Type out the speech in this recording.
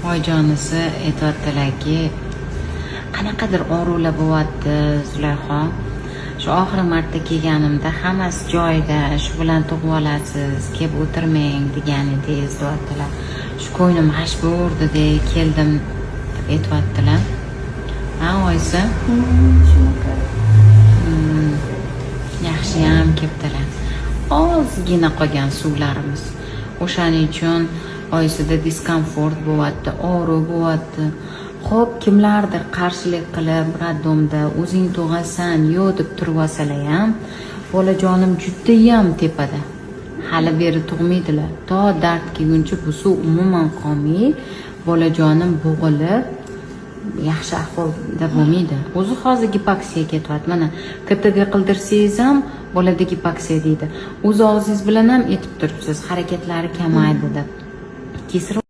Voyjonisi aytyaptilarki, qanaqadir og'riqlar bo'lyapti Zulayho. Shu oxirgi marta kelganimda hammasi joyida, shu bilan tug'ib olasiz, kelib o'tirmang degan edingiz deyaptilar. Shu ko'nglim g'ash bo'rdida keldim deb aytyaptilar. Ha, oyisi? Shunaqa. Yaxshiyam kelibdilar. Ozgina qolgan suvlarimiz. O'shaning uchun oyisida diskomfort bo'lyapti, og'riq bo'lyapti. Xo'p, kimlardir qarshilik qilib, raddomda o'zing tug'asan, yo'q deb turib olsalar ham, bolajonim judayam tepada. Hali beri tug'maydilar. To dard kelguncha bu suv umuman qolmay, bolajonim bo'g'ilib, yaxshi ahvolda bo'lmaydi. O'zi hozir gipoksiya ketyapti. Mana KTG qildirsangiz ham bolada gipoksiya deydi. O'z og'zingiz bilan ham aytib turibsiz, harakatlari kamaydi deb.